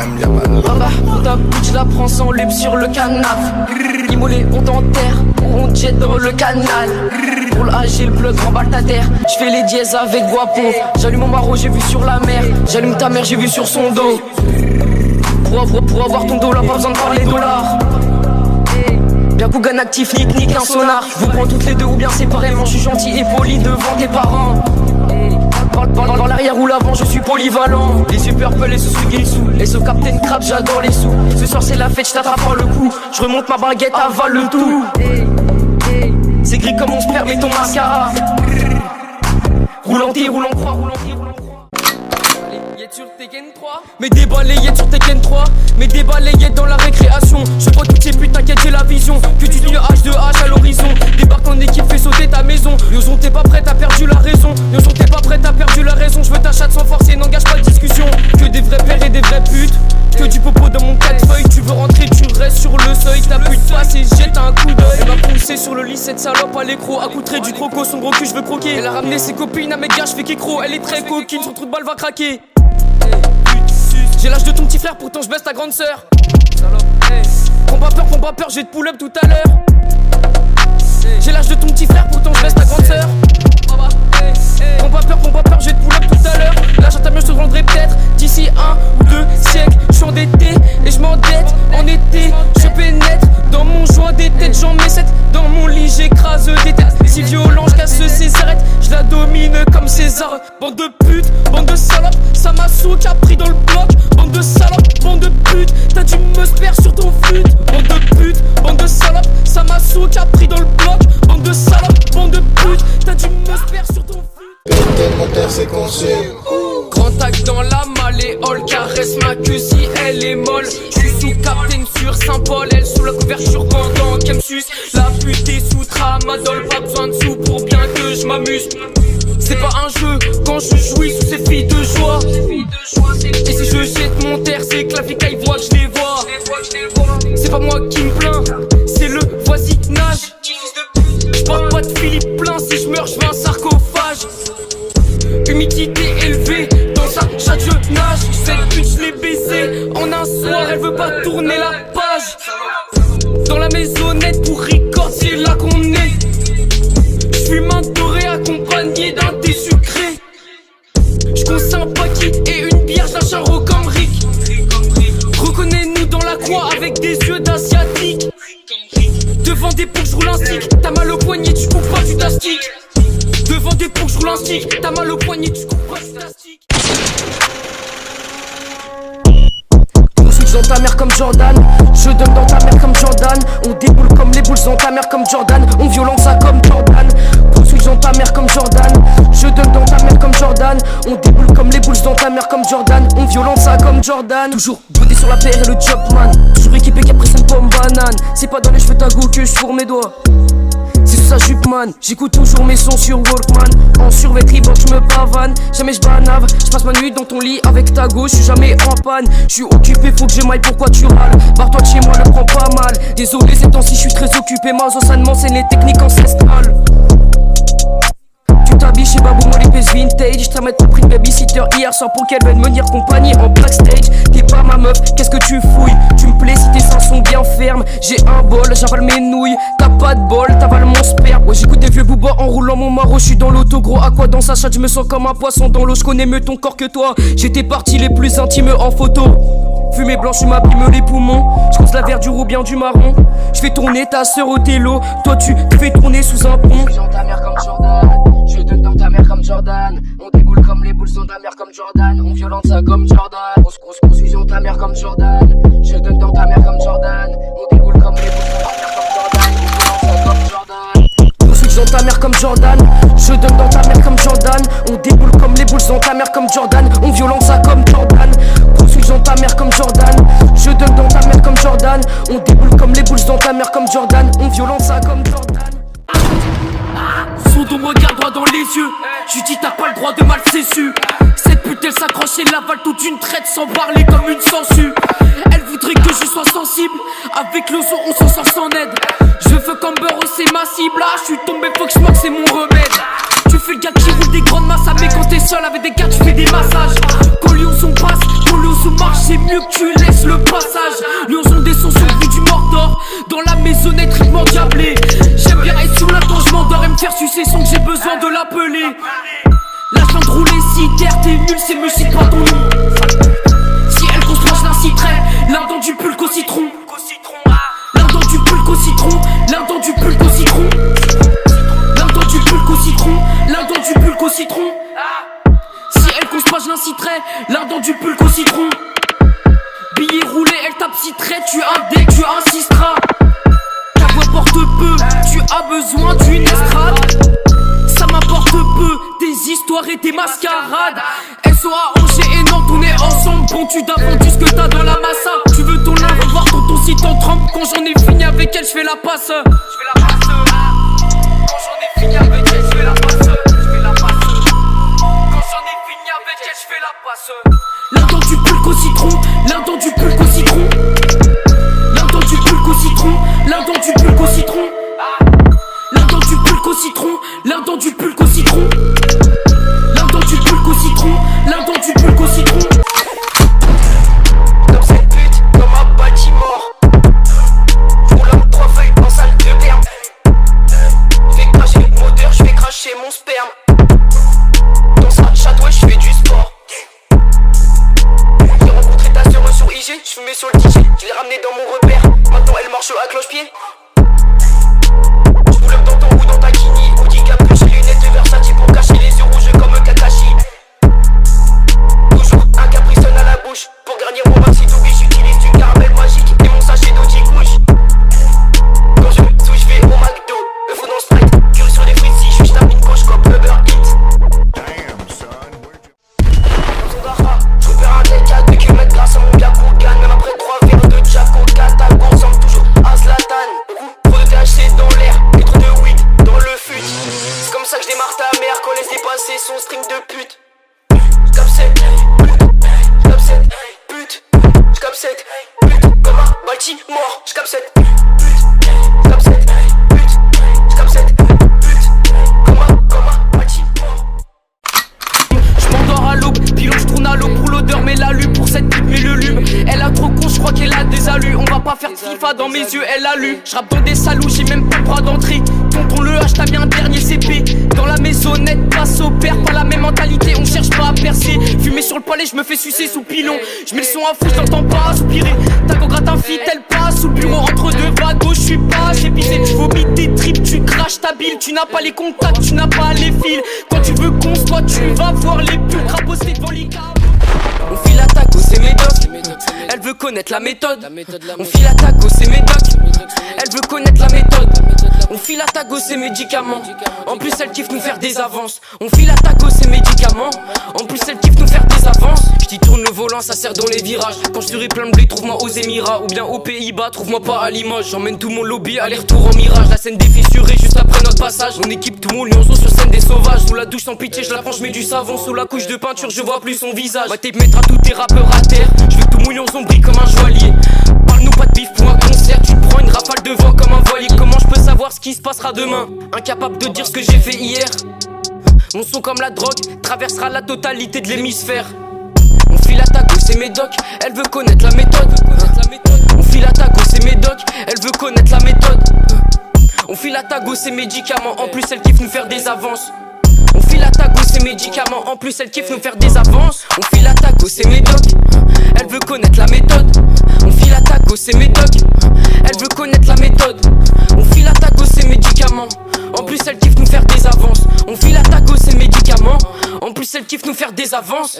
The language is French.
même y'a pas de Baba, ta bitch la prend sans lube sur le canap. Immolé, on t'enterre, ou on te jette dans le canal. Pour l'AG, le plug remballe ta terre. J'fais les dièses avec Guapo. J'allume mon maro, j'ai vu sur la mer. J'allume ta mère, j'ai vu sur son dos. Pour avoir ton dos, là pas besoin de parler dollars. Bien Kougan actif, nique un sonar. Je vous prends toutes les deux ou bien séparément. Je suis gentil et poli devant tes parents. Dans l'arrière ou l'avant, je suis polyvalent. Les super peuls et ce sous et ce Captain Crab, j'adore les sous. Ce soir c'est la fête, je t'attrape par le cou. Je remonte ma baguette, avale le tout. C'est gris comme mon sperme et ton mascara. Roulant roulant croix. Sur Tekken 3. Mes débalayés sur Tekken 3. Mes débalayés dans la récréation. Je vois toutes ces putes, t'inquiète j'ai la vision. Que tu dis H de H à l'horizon. Débarque en équipe, fais sauter ta maison. Yoson t'es pas prêt, t'as perdu la raison. Yoson t'es pas prêt, t'as perdu la raison. Je veux ta chatte sans force et n'engage pas de discussion. Que des vrais pères et des vraies putes. Que du popo dans mon 4 feuilles. Tu veux rentrer, tu restes sur le seuil. T'as plus de passe et jette un coup d'œil. Elle m'a poussé sur le lit, cette salope à l'écro. Accoutré du croco, son gros cul, je veux croquer. Elle a ramené ses copines à mes gars, je fais qu'écro. Elle est très coquine, son trou de balle va craquer. J'ai l'âge de ton petit frère, pourtant je baisse ta grande sœur. Prends pas peur, je vais te pull up tout à l'heure. J'ai l'âge de ton petit frère, pourtant je baisse ta grande sœur. Prends pas peur, je vais te pull up tout à l'heure. Là j'entends mieux, je te vendrai peut-être d'ici 1 ou 2 siècles. Je suis endetté et je m'endette en été. Je pénètre dans mon joint des têtes, j'en mets 7. Dans mon lit j'écrase des têtes. Si violent, je casse ses arêtes. Je la domine comme César. Bande de putes, bande de salopes. Samasu qui a pris dans le bloc. Bande de salopes, bande de putes. T'as du musper sur ton flûte. Bande de putes, bande de salopes. Samasu qui a pris dans le bloc. Bande de salopes, bande de putes. T'as du musper sur ton flûte. péter mon terre, c'est conçu. Grand tac dans la malléole, caresse ma queue si elle est molle. J'suis sous Captain sur Saint-Paul, elle sous la couverture pendant qu'elle me suce. La pute est sous tramadol, pas besoin de sous pour bien que je m'amuse. C'est pas un jeu quand je jouis sous ces filles de joie. Et si je jette mon terre, c'est que la flicaille voit que je les vois. C'est pas moi qui me plains, c'est le voisinage. J'porte pas de Philippe plein, si je meurs je veux un sarcophage. Humidité élevée, dans sa chatte je nage. Cette pute je l'ai baisée en un soir, elle veut pas tourner la page. Dans la maisonnette pour record, c'est là qu'on est. J'fuis main dorée accompagnée d'un thé sucré. J'conce un paquet et une bière, j'lâche un rocambrique. Reconnais-nous dans la croix avec des yeux d'asiatique. Devant des poux j'roule un stick, t'as mal au poignet, tu coupes pas du tastique. Devant des poux j'roule un stick, t'as mal au poignet, tu coupes pas du tastique. On switch dans ta mère comme Jordan, je donne dans ta mère comme Jordan. On déboule comme les boules dans ta mère comme Jordan. On violente ça comme Jordan. On switch dans ta mère comme Jordan, je donne dans ta mère comme Jordan. On déboule comme les boules dans ta mère comme Jordan. On violente ça comme Jordan. Toujours brodé sur la paire et le Chopman. Toujours équipé qu'après c'est une pomme banane. C'est pas dans les cheveux ta go que je fourre mes doigts. C'est sous sa jupe man, j'écoute toujours mes sons sur Walkman. En survêt Reebok j'me pavane, jamais j'banave. J'passe ma nuit dans ton lit avec ta go, j'suis jamais en panne. J'suis occupé, faut que je m'aille, pourquoi tu râles? Barre-toi de chez moi, le prends pas mal. Désolé ces temps-ci, j'suis très occupé. Mazo ça ne m'enseigne les techniques ancestrales. Tu t'habilles chez Babou, moi les pièces vintage. J't'ai mettre pris une babysitter hier soir pour qu'elle vienne me venir compagnie en backstage. T'es pas ma meuf, qu'est-ce que tu fouilles? Tu me plais si tes seins sont bien fermes. J'ai un bol, j'avale mes nouilles. T'as pas de bol, t'avales mon sperme. Ouais j'écoute des vieux boobas en roulant mon maro. J'suis dans l'auto gros, à quoi dans sa chatte? J'me sens comme un poisson dans l'eau. J'connais mieux ton corps que toi. J'ai tes parties les plus intimes en photo. Fumée blanche, tu m'abîmes les poumons. J'cause la verdure ou bien du marron. J'fais tourner ta sœur au télo. Toi tu te fais tourner sous un pont. Dans ta mère comme Jordan, je donne dans ta mère comme Jordan. On déboule comme les boules dans ta mère comme Jordan. On violente ça comme Jordan. On suit dans ta mère comme Jordan. Je donne dans ta mère comme Jordan. On déboule comme les boules dans ta mère comme Jordan. On violente ça comme Jordan. On switch dans ta mère comme Jordan, je donne dans ta mère comme Jordan. On déboule comme les boules dans ta mère comme Jordan. On violente ça comme Jordan. On switch dans ta mère comme Jordan, je donne dans ta mère comme Jordan. On déboule comme les boules dans ta mère comme Jordan. On violente ça comme Jordan. Son dos me regarde droit dans les yeux. J'lui dis t'as pas le droit de mal su. Cette pute elle s'accroche et l'avale toute une traite sans parler comme une sangsue. Elle voudrait que je sois sensible. Avec le son on s'en sort sans aide. Je veux comme beurre c'est ma cible. Là j'suis tombé faut que j'moque c'est mon remède. Tu fais le gars qui roule des grandes masses, mais quand t'es seul avec des gars tu fais des massages. Quand Lyonzon passe, quand Lyonzon marche, c'est mieux que tu laisses le passage. Lyonzon descend sur le but du Mordor, dans la maisonnette rythme endiablé. J'aime bien être sous l'instant, je m'endors et me faire sucer sans que j'ai besoin de l'appeler. Lâche de rouler si terre t'es nul, c'est me cite pas ton nom. Si elle construit, je l'inciterai. L'un dans du pulque au citron. L'un dans du pulque au citron. L'un dans du pulque au citron. L'un dans du pulque au citron. L'un dans du pulque au citron. Si elle construit, je l'inciterai. L'un dans du pulque au citron. Billet roulé, elle tape si trait. Tu as des, tu insisteras. Ta voix porte peu, tu as besoin d'une estrade. Ça m'apporte peu, des histoires et des mascarades. SOA, Angers et Nantes, on est ensemble. Bon, tu t'as vendu ce que t'as dans la massa. Tu veux ton lin, revoir ton site en trempe. Quand j'en ai fini avec elle, je fais la passe. Quand j'en ai fini avec elle, je fais la passe. Quand j'en ai fini avec elle, je fais la passe. L'un dans du pulque au citron. L'un dans du pulque au citron. L'un dans du pulque au citron. L'un dans du pulque au citron. L'un dans du pulque au citron. L'un dans du pulque au citron. L'un dans du pulque au citron. L'un dans du pulque au citron. Comme cette pute dans ma Baltimore. J'roule en 3 feuilles en salle de terme. J'fais cracher le moteur, j'fais cracher mon sperme. Dans sa château, j'fais du sport. J'ai rencontré ta sœur sur IG, j'fumais sur le DJ. Je l'ai ramené dans mon repère. Maintenant elle marche à cloche-pied. J'roule dans ton ou dans ta kini. Audi capuche et lunettes de Versace pour cacher les yeux rouges comme Kakashi. Toujours un Capri Sun à la bouche. Pour garnir mon maxi to biche, j'utilise du caramel magique et mon sachet d'Audi couche. Quand je touche, j'vais au McDo. Me fous dans Sprite, curry sur les frites. Si j'suis j'tape une coche comme Uber Eats. Je repère un deck à 2 km grâce à mon gars Kougan. Même après 3 verres de Jack au Qatar, on ressemble toujours à Zlatan. Trop de THC dans l'air et trop de weed dans le fut. C'est comme ça que je démarre ta mère quand laisse dépasser son stream de pute. J'cap cette pute, j'cap cette pute comme un Baltimore. J'cap cette pute, j'cap cette pute, j'cap cette pute comme un Baltimore. J'm'endors à l'aube, pilon j'tourne à l'eau pour l'odeur, mais la lue pour cette pipe, mais le lume. Elle a trop con, j'crois qu'elle a des alus. On va pas faire de FIFA dans mes yeux, elle a lu. J'rappe dans des salous, j'ai même pas le droit d'entrée. Tonton le H, t'as bien un dernier CP. Dans la maisonnette, passe au père, pas la même mentalité, on cherche pas à percer. Fumer sur le palais, j'me fais sucer sous pilon. J'mets le son à fou, j't'entends pas soupirer. T'as qu'on gratte un fit, elle passe sous le bureau. Entre deux vagos, j'suis pas chez pisé. Tu vomis tes tripes, tu craches ta bile. Tu n'as pas les contacts, tu n'as pas les fils. Quand tu veux qu'on soit, tu vas voir les putes raposser devant les gars. On file l'attaque, oh c'est médoc. Elle veut connaître la méthode. On file l'attaque, oh c'est médoc. Elle veut connaître la méthode. On file l'attaque, oh c'est médicaments. En plus elle kiffe nous faire des avances. On file l'attaque, oh c'est médicaments. En plus elle kiffe nous faire des avances. J't'y tourne le volant, ça sert dans les virages. Quand j'serai plein de blé, trouve-moi aux Émirats. Ou bien aux Pays-Bas, trouve-moi pas à Limoges. J'emmène tout mon lobby, aller-retour en mirage. La scène défissurée juste après notre passage. On équipe tout mon Lyonzon sur scène des sauvages. Sous la douche sans pitié, je la prends, j'mets du savon. Sous la couche de peinture, je vois plus son visage. Ma tape mettra tous tes rappeurs à terre. J'veux que tout mon Lyonzon brille comme un joaillier. Parle-nous pas de bif pour un concert. Tu te prends une rafale de vent comme un voilier. Comment je peux savoir ce qui se passera demain? Incapable de dire ce que j'ai fait hier. Mon son comme la drogue traversera la totalité de l'hémisphère. On file l'attaque, oh c'est médoc. Elle veut connaître la méthode. On file l'attaque, oh c'est médoc. Elle veut connaître la méthode. On file l'attaque, oh c'est médicaments. En plus elle kiffe nous faire des avances. On file l'attaque, oh c'est médicaments. En plus elle kiffe nous faire des avances. On file l'attaque, oh c'est médoc. Elle veut connaître la méthode. On file l'attaque, oh c'est médoc. Elle veut connaître la méthode. On file l'attaque, oh c'est médicaments. En plus elle kiffe nous faire des avances. On file l'attaque, oh c'est médicaments. En plus elle kiffe nous faire des avances.